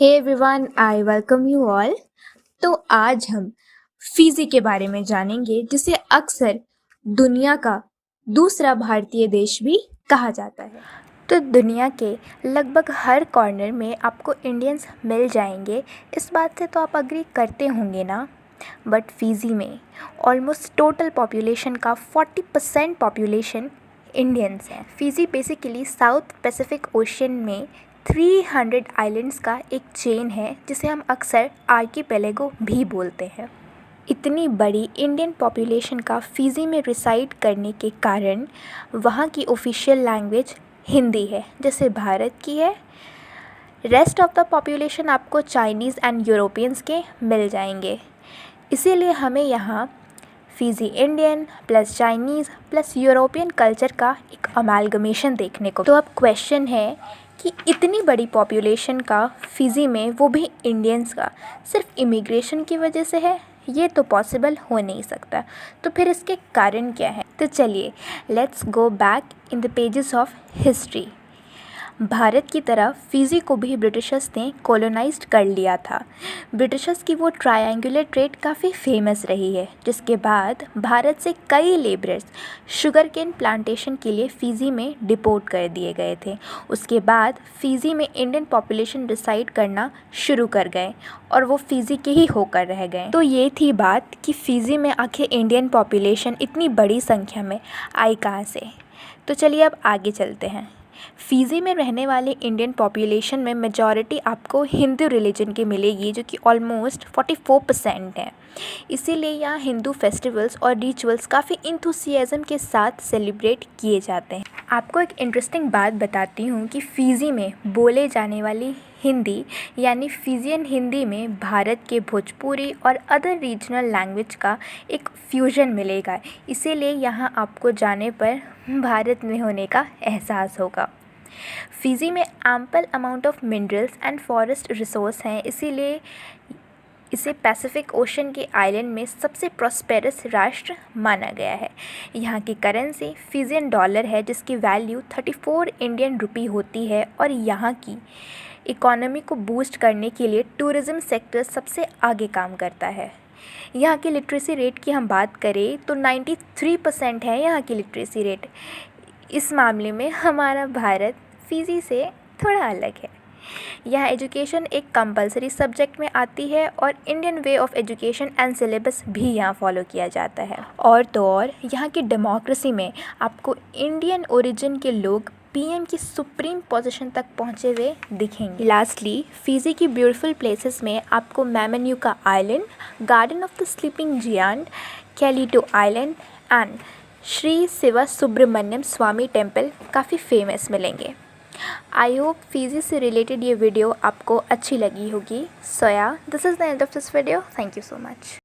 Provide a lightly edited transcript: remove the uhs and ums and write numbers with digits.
Hey everyone, I welcome you all. तो आज हम फिजी के बारे में जानेंगे, जिसे अक्सर दुनिया का दूसरा भारतीय देश भी कहा जाता है। तो दुनिया के लगभग हर कॉर्नर में आपको इंडियंस मिल जाएंगे, इस बात से तो आप अग्री करते होंगे ना। बट फिजी में ऑलमोस्ट टोटल पॉपुलेशन का 40% पॉपुलेशन इंडियंस है। Fiji basically south Pacific ocean में 300 आइलैंड्स का एक चेन है, जिसे हम अक्सर आर्कीपेलागो भी बोलते हैं। इतनी बड़ी इंडियन पॉपुलेशन का फिजी में रिसाइड करने के कारण वहाँ की ऑफिशियल लैंग्वेज हिंदी है, जैसे भारत की है। रेस्ट ऑफ द पॉपुलेशन आपको चाइनीज़ एंड यूरोपियंस के मिल जाएंगे। इसीलिए हमें यहाँ Fiji Indian plus Chinese plus European culture का एक अमालगमेशन देखने को। तो अब क्वेश्चन है कि इतनी बड़ी पॉपुलेशन का फिजी में, वो भी इंडियंस का, सिर्फ इमिग्रेशन की वजह से है? ये तो पॉसिबल हो नहीं सकता। तो फिर इसके कारण क्या है? तो चलिए let's go back in the pages of history. Bharat की तरह फिजी को भी ब्रिटिशर्स ने कॉलोनाइज्ड कर लिया था। ब्रिटिशर्स की वो ट्रायंगुलर ट्रेड काफ़ी फेमस रही है, जिसके बाद भारत से कई लेबरर्स शुगर केन प्लांटेशन के लिए फ़िजी में डिपोर्ट कर दिए गए थे। उसके बाद फ़िजी में इंडियन पॉपुलेशन रिसाइड करना शुरू कर गए और वो फ़िजी के ही होकर रह गए। तो ये थी बात कि फ़िजी में आखिर इंडियन पॉपुलेशन इतनी बड़ी संख्या में आई कहाँ से। तो चलिए अब आगे चलते हैं। फिजी में रहने वाले इंडियन पॉपुलेशन में मेजॉरिटी आपको हिंदू रिलीजन की मिलेगी, जो कि ऑलमोस्ट 44% है। इसीलिए यहाँ हिंदू फेस्टिवल्स और रिचुअल्स काफ़ी इंथुसियाज्म के साथ सेलिब्रेट किए जाते हैं। आपको एक इंटरेस्टिंग बात बताती हूँ कि फिजी में बोले जाने वाली हिंदी यानी फिजियन हिंदी में भारत के भोजपुरी और अदर रीजनल लैंग्वेज का एक फ्यूजन मिलेगा। इसीलिए यहाँ आपको जाने पर भारत में होने का एहसास होगा। फिजी में ample amount of minerals and forest resource हैं, इसीलिए इसे पैसिफिक ओशन के आइलैंड में सबसे प्रॉस्पेरस राष्ट्र माना गया है। यहाँ की करेंसी फिजियन डॉलर है, जिसकी वैल्यू 34 इंडियन रुपी होती है। और यहाँ की इकोनॉमी को बूस्ट करने के लिए टूरिज़्म सेक्टर सबसे आगे काम करता है। यहाँ की लिटरेसी रेट की हम बात करें तो 93% है यहाँ की लिटरेसी रेट। इस मामले में हमारा भारत फिजी से थोड़ा अलग है। यहाँ एजुकेशन एक कंपलसरी सब्जेक्ट में आती है और Indian way of education and syllabus भी यहाँ फॉलो किया जाता है। और तो और यहाँ की डेमोक्रेसी में आपको इंडियन ओरिजिन के लोग पीएम की सुप्रीम पोजीशन तक पहुँचे हुए दिखेंगे। लास्टली फिजी की ब्यूटीफुल प्लेसेस में आपको Mamanuca island, garden of the sleeping giant, कैलिटो island and Shri Shiva Subramaniam Swami temple काफ़ी फेमस मिलेंगे। आई होप फिजी से रिलेटेड ये वीडियो आपको अच्छी लगी होगी। So yeah this is the end of this video. Thank you so much.